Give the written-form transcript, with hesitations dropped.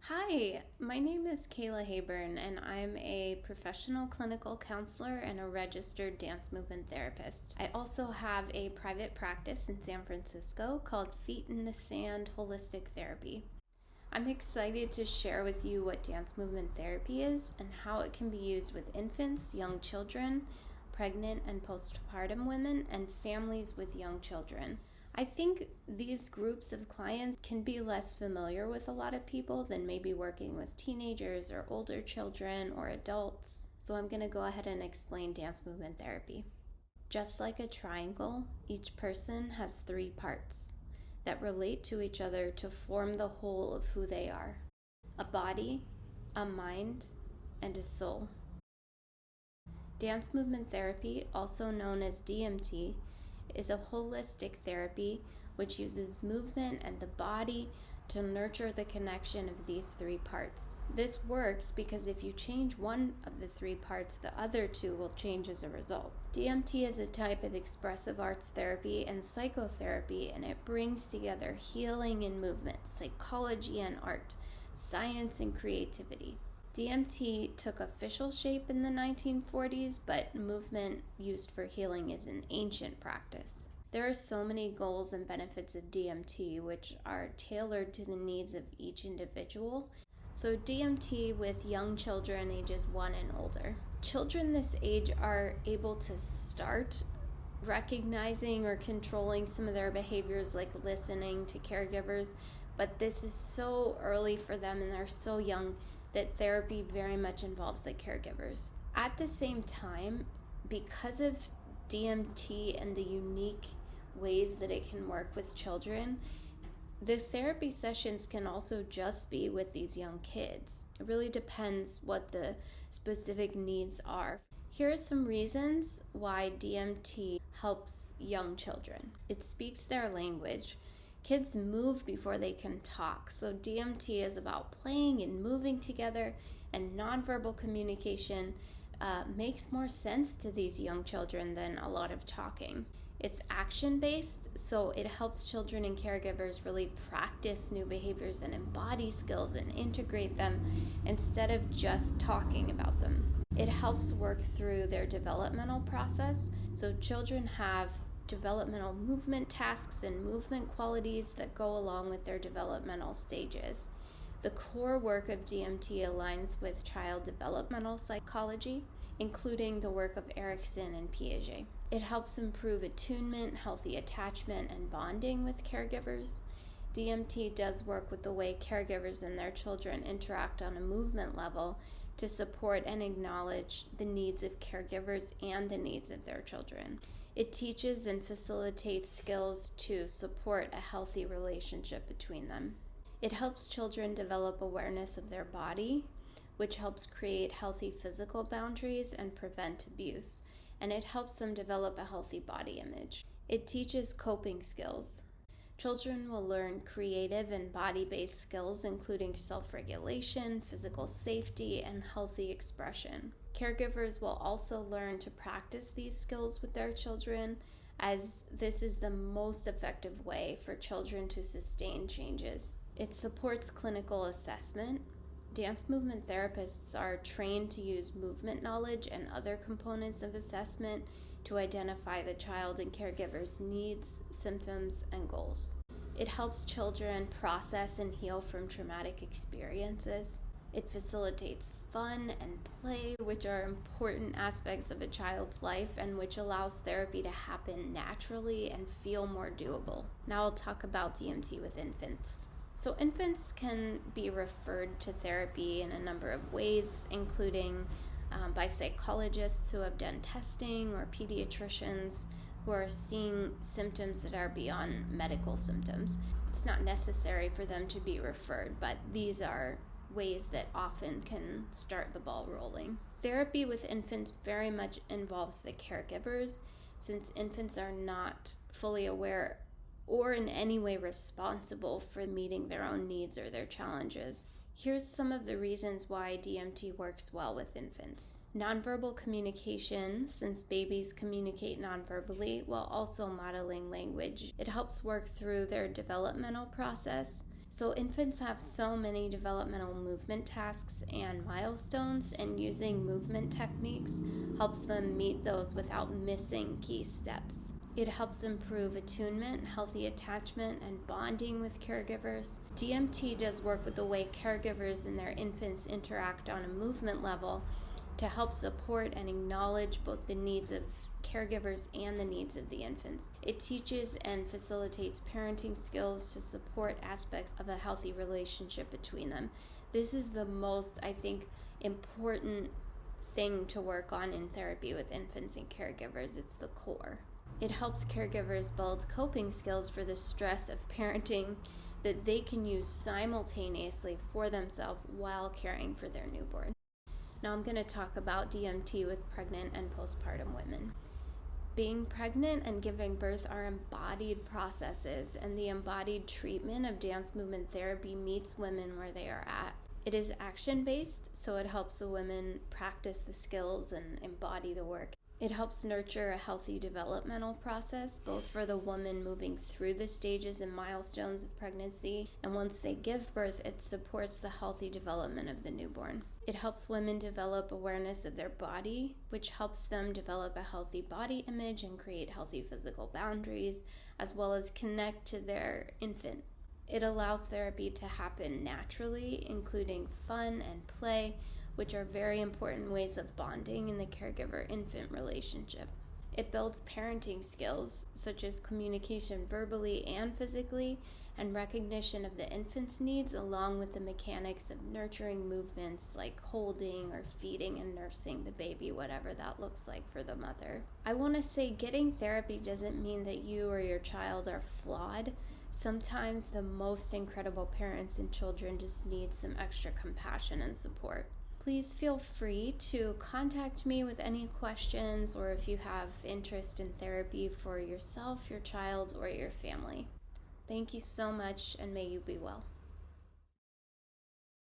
Hi, my name is Kayla Hayburn, and I'm a professional clinical counselor and a registered dance movement therapist. I also have a private practice in San Francisco called Feet in the Sand Holistic Therapy. I'm excited to share with you what dance movement therapy is and how it can be used with infants, young children, pregnant and postpartum women, and families with young children. I think these groups of clients can be less familiar with a lot of people than maybe working with teenagers or older children or adults. So I'm going to go ahead and explain dance movement therapy. Just like a triangle, each person has three parts that relate to each other to form the whole of who they are: a body, a mind, and a soul. Dance movement therapy, also known as DMT, is a holistic therapy which uses movement and the body to nurture the connection of these three parts. This works because if you change one of the three parts, the other two will change as a result. DMT is a type of expressive arts therapy and psychotherapy, and it brings together healing and movement, psychology and art, science and creativity. DMT took official shape in the 1940s, but movement used for healing is an ancient practice. There are so many goals and benefits of DMT which are tailored to the needs of each individual. So DMT with young children ages 1 and older. Children this age are able to start recognizing or controlling some of their behaviors, like listening to caregivers, but this is so early for them and they're so young that therapy very much involves the caregivers. At the same time, because of DMT and the unique ways that it can work with children, the therapy sessions can also just be with these young kids. It really depends what the specific needs are. Here are some reasons why DMT helps young children. It speaks their language. Kids move before they can talk, so DMT is about playing and moving together, and nonverbal communication makes more sense to these young children than a lot of talking. It's action-based, so it helps children and caregivers really practice new behaviors and embody skills and integrate them instead of just talking about them. It helps work through their developmental process, so children have developmental movement tasks and movement qualities that go along with their developmental stages. The core work of DMT aligns with child developmental psychology, including the work of Erickson and Piaget. It helps improve attunement, healthy attachment, and bonding with caregivers. DMT does work with the way caregivers and their children interact on a movement level to support and acknowledge the needs of caregivers and the needs of their children. It teaches and facilitates skills to support a healthy relationship between them. It helps children develop awareness of their body, which helps create healthy physical boundaries and prevent abuse, and it helps them develop a healthy body image. It teaches coping skills. Children will learn creative and body-based skills, including self-regulation, physical safety, and healthy expression. Caregivers will also learn to practice these skills with their children, as this is the most effective way for children to sustain changes. It supports clinical assessment. Dance movement therapists are trained to use movement knowledge and other components of assessment to identify the child and caregiver's needs, symptoms, and goals. It helps children process and heal from traumatic experiences. It facilitates fun and play, which are important aspects of a child's life and which allows therapy to happen naturally and feel more doable. Now I'll talk about DMT with infants. So infants can be referred to therapy in a number of ways, including by psychologists who have done testing or pediatricians who are seeing symptoms that are beyond medical symptoms. It's not necessary for them to be referred, but these are ways that often can start the ball rolling. Therapy with infants very much involves the caregivers, since infants are not fully aware or in any way responsible for meeting their own needs or their challenges. Here's some of the reasons why DMT works well with infants. Nonverbal communication, since babies communicate nonverbally while also modeling language. It helps work through their developmental process. So infants have so many developmental movement tasks and milestones, and using movement techniques helps them meet those without missing key steps. It helps improve attunement, healthy attachment, and bonding with caregivers. DMT does work with the way caregivers and their infants interact on a movement level to help support and acknowledge both the needs of caregivers and the needs of the infants. It teaches and facilitates parenting skills to support aspects of a healthy relationship between them. This is the most, I think, important thing to work on in therapy with infants and caregivers. It's the core. It helps caregivers build coping skills for the stress of parenting that they can use simultaneously for themselves while caring for their newborn. Now I'm going to talk about DMT with pregnant and postpartum women. Being pregnant and giving birth are embodied processes, and the embodied treatment of dance movement therapy meets women where they are at. It is action-based, so it helps the women practice the skills and embody the work. It helps nurture a healthy developmental process, both for the woman moving through the stages and milestones of pregnancy, and once they give birth, it supports the healthy development of the newborn. It helps women develop awareness of their body, which helps them develop a healthy body image and create healthy physical boundaries, as well as connect to their infant. It allows therapy to happen naturally, including fun and play, which are very important ways of bonding in the caregiver-infant relationship. It builds parenting skills, such as communication verbally and physically, and recognition of the infant's needs, along with the mechanics of nurturing movements like holding or feeding and nursing the baby, whatever that looks like for the mother. I want to say getting therapy doesn't mean that you or your child are flawed. Sometimes the most incredible parents and children just need some extra compassion and support. Please feel free to contact me with any questions or if you have interest in therapy for yourself, your child, or your family. Thank you so much, and may you be well.